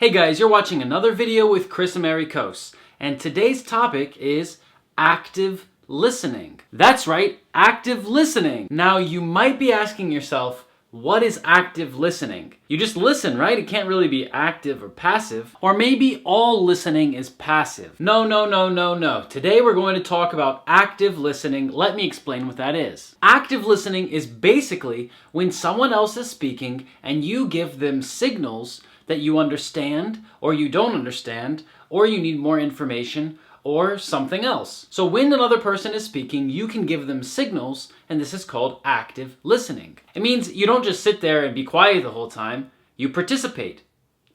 Hey guys, you're watching another video with Chris and Mary Kos, and today's topic is active listening. That's right, active listening. Now you might be asking yourself, what is active listening? You just listen, right? It can't really be active or passive. Or maybe all listening is passive. No. Today we're going to talk about active listening. Let me explain what that is. Active listening is basically when someone else is speaking and you give them signals that you understand, or you don't understand, or you need more information, or something else. So when another person is speaking, you can give them signals, and this is called active listening. It means you don't just sit there and be quiet the whole time, you participate,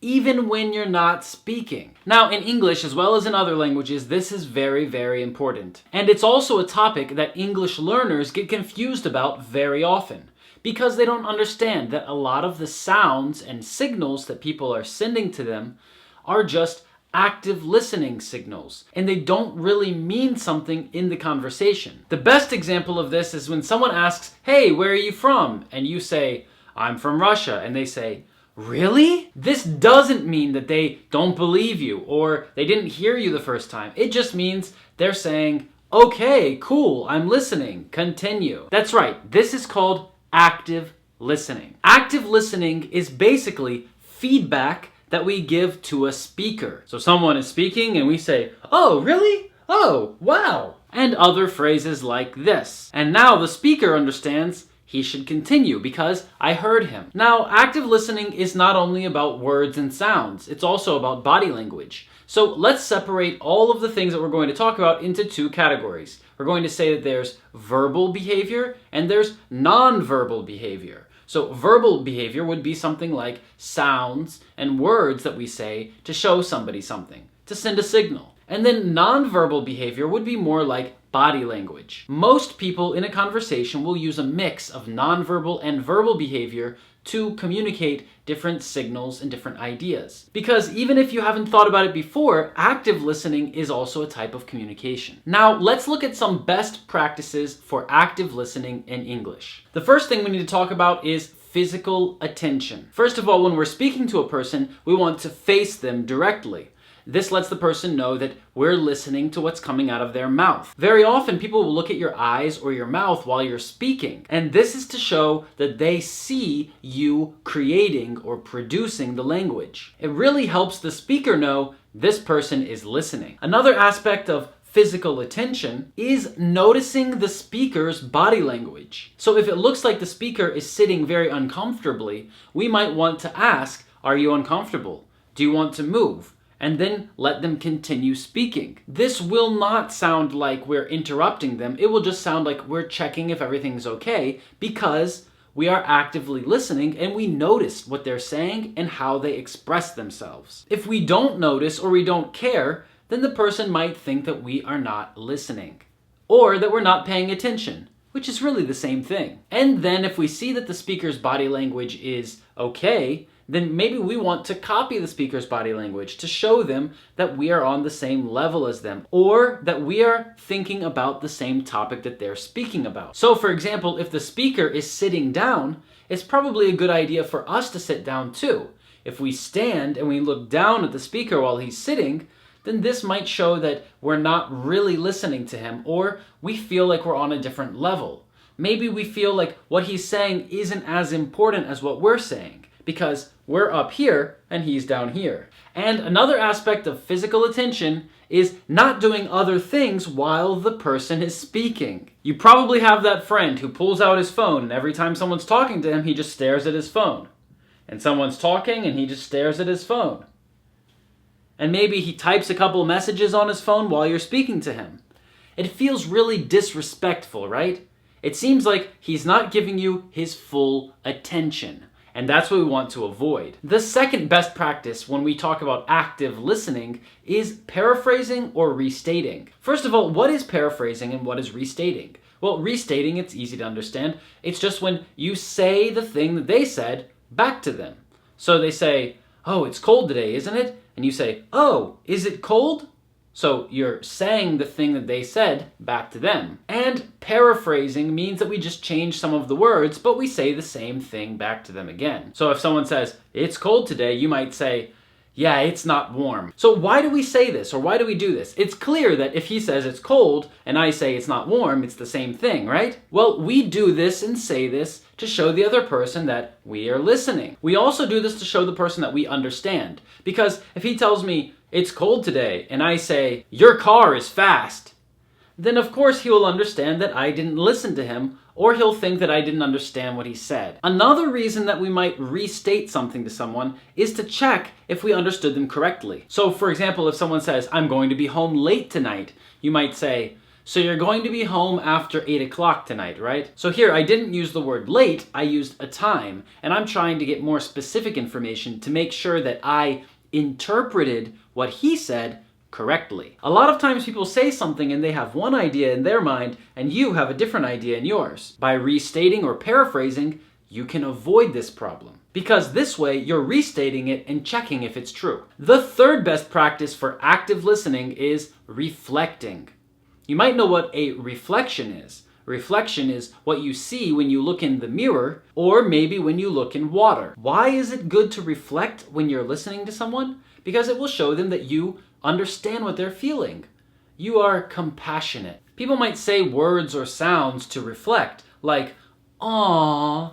even when you're not speaking. Now, in English, as well as in other languages, this is very, very important. And it's also a topic that English learners get confused about very often, because they don't understand that a lot of the sounds and signals that people are sending to them are just active listening signals, and they don't really mean something in the conversation. The best example of this is when someone asks, "Hey, where are you from?" And you say, "I'm from Russia," and they say, "Really?" This doesn't mean that they don't believe you or they didn't hear you the first time. It just means they're saying, "Okay, cool, I'm listening, continue." That's right, this is called active listening. Active listening is basically feedback that we give to a speaker. So someone is speaking and we say, "Oh, really? Oh, wow." And other phrases like this. And now the speaker understands he should continue because I heard him. Now, active listening is not only about words and sounds, it's also about body language. So let's separate all of the things that we're going to talk about into two categories. We're going to say that there's verbal behavior and there's non-verbal behavior. So verbal behavior would be something like sounds and words that we say to show somebody something, to send a signal. And then non-verbal behavior would be more like body language. Most people in a conversation will use a mix of non-verbal and verbal behavior to communicate different signals and different ideas. Because even if you haven't thought about it before, active listening is also a type of communication. Now, let's look at some best practices for active listening in English. The first thing we need to talk about is physical attention. First of all, when we're speaking to a person, we want to face them directly. This lets the person know that we're listening to what's coming out of their mouth. Very often, people will look at your eyes or your mouth while you're speaking, and this is to show that they see you creating or producing the language. It really helps the speaker know this person is listening. Another aspect of physical attention is noticing the speaker's body language. So if it looks like the speaker is sitting very uncomfortably, we might want to ask, "Are you uncomfortable? Do you want to move?" And then let them continue speaking. This will not sound like we're interrupting them. It will just sound like we're checking if everything's okay because we are actively listening and we notice what they're saying and how they express themselves. If we don't notice or we don't care, then the person might think that we are not listening or that we're not paying attention, which is really the same thing. And then if we see that the speaker's body language is okay, then maybe we want to copy the speaker's body language to show them that we are on the same level as them, or that we are thinking about the same topic that they're speaking about. So for example, if the speaker is sitting down, it's probably a good idea for us to sit down too. If we stand and we look down at the speaker while he's sitting, then this might show that we're not really listening to him, or we feel like we're on a different level. Maybe we feel like what he's saying isn't as important as what we're saying, because we're up here and he's down here. And another aspect of physical attention is not doing other things while the person is speaking. You probably have that friend who pulls out his phone and every time someone's talking to him, he just stares at his phone. And someone's talking and he just stares at his phone. And maybe he types a couple messages on his phone while you're speaking to him. It feels really disrespectful, right? It seems like he's not giving you his full attention. And that's what we want to avoid. The second best practice when we talk about active listening is paraphrasing or restating. First of all, what is paraphrasing and what is restating? Well, restating, it's easy to understand. It's just when you say the thing that they said back to them. So they say, "Oh, it's cold today, isn't it?" And you say, "Oh, is it cold?" So you're saying the thing that they said back to them. And paraphrasing means that we just change some of the words, but we say the same thing back to them again. So if someone says, "It's cold today," you might say, Yeah, it's not warm. So why do we say this, or why do we do this? It's clear that if he says it's cold and I say it's not warm, it's the same thing, right? Well, we do this and say this to show the other person that we are listening. We also do this to show the person that we understand. Because if he tells me it's cold today and I say your car is fast, then of course he will understand that I didn't listen to him, or he'll think that I didn't understand what he said. Another reason that we might restate something to someone is to check if we understood them correctly. So for example, if someone says, I'm going to be home late tonight, you might say, so you're going to be home after 8 o'clock tonight, right? So here, I didn't use the word late, I used a time, and I'm trying to get more specific information to make sure that I interpreted what he said correctly. A lot of times people say something and they have one idea in their mind and you have a different idea in yours. By restating or paraphrasing, you can avoid this problem, because this way you're restating it and checking if it's true. The third best practice for active listening is reflecting. You might know what a reflection is. Reflection is what you see when you look in the mirror, or maybe when you look in water. Why is it good to reflect when you're listening to someone? Because it will show them that you understand what they're feeling. You are compassionate. People might say words or sounds to reflect, like, "Aww,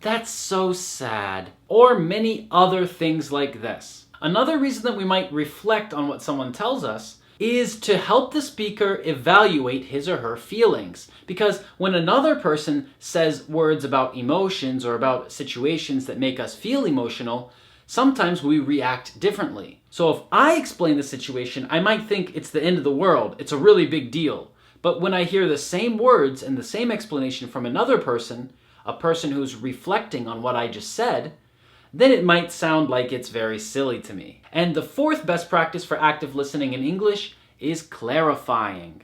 that's so sad," or many other things like this. Another reason that we might reflect on what someone tells us is to help the speaker evaluate his or her feelings. Because when another person says words about emotions or about situations that make us feel emotional, sometimes we react differently. So if I explain the situation, I might think it's the end of the world, it's a really big deal. But when I hear the same words and the same explanation from another person, a person who's reflecting on what I just said, then it might sound like it's very silly to me. And the fourth best practice for active listening in English is clarifying.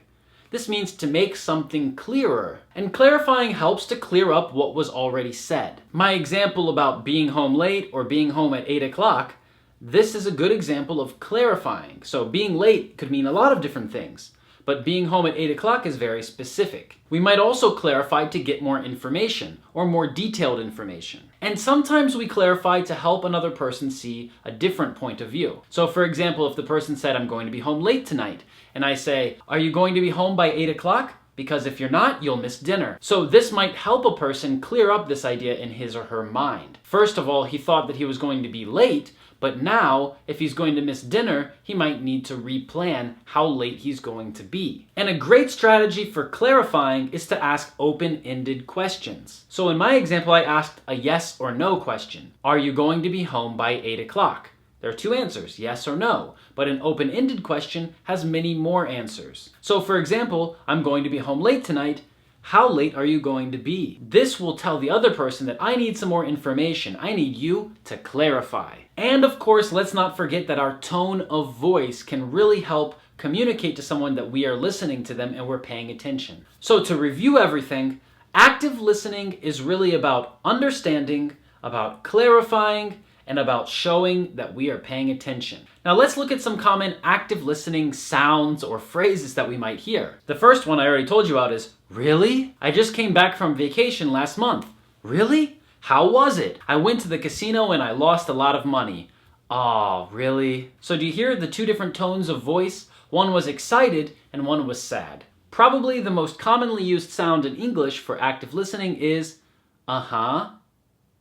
This means to make something clearer. And clarifying helps to clear up what was already said. My example about being home late or being home at 8 o'clock, this is a good example of clarifying. So being late could mean a lot of different things, but being home at 8 o'clock is very specific. We might also clarify to get more information or more detailed information. And sometimes we clarify to help another person see a different point of view. So for example, if the person said, I'm going to be home late tonight, and I say, are you going to be home by 8 o'clock? Because if you're not, you'll miss dinner. So this might help a person clear up this idea in his or her mind. First of all, he thought that he was going to be late, but now, if he's going to miss dinner, he might need to replan how late he's going to be. And a great strategy for clarifying is to ask open-ended questions. So in my example, I asked a yes or no question. Are you going to be home by 8 o'clock? There are two answers, yes or no, but an open-ended question has many more answers. So for example, I'm going to be home late tonight. How late are you going to be? This will tell the other person that I need some more information. I need you to clarify. And of course, let's not forget that our tone of voice can really help communicate to someone that we are listening to them and we're paying attention. So to review everything, active listening is really about understanding, about clarifying, and about showing that we are paying attention. Now let's look at some common active listening sounds or phrases that we might hear. The first one I already told you about is, really? I just came back from vacation last month. Really? How was it? I went to the casino and I lost a lot of money. Aw, really? So do you hear the two different tones of voice? One was excited and one was sad. Probably the most commonly used sound in English for active listening is uh-huh,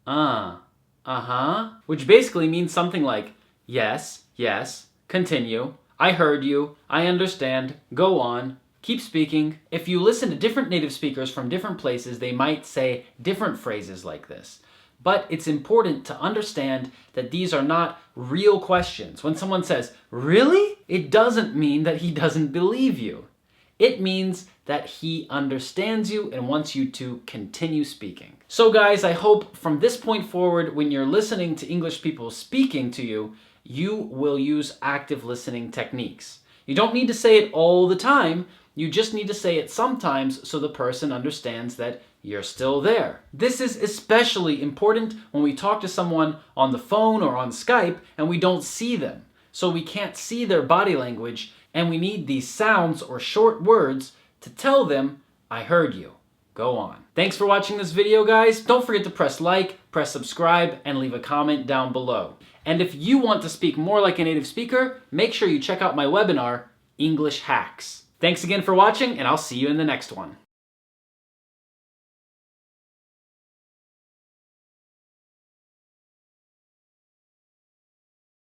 uh-huh, which basically means something like yes, yes, continue, I heard you, I understand, go on, keep speaking. If you listen to different native speakers from different places, they might say different phrases like this. But it's important to understand that these are not real questions. When someone says, really? It doesn't mean that he doesn't believe you. It means that he understands you and wants you to continue speaking. So guys, I hope from this point forward, when you're listening to English people speaking to you, you will use active listening techniques. You don't need to say it all the time. You just need to say it sometimes so the person understands that you're still there. This is especially important when we talk to someone on the phone or on Skype and we don't see them. So we can't see their body language and we need these sounds or short words to tell them, I heard you. go on. Thanks for watching this video, guys. Don't forget to press like, press subscribe, and leave a comment down below. And if you want to speak more like a native speaker, make sure you check out my webinar, English Hacks. Thanks again for watching, and I'll see you in the next one.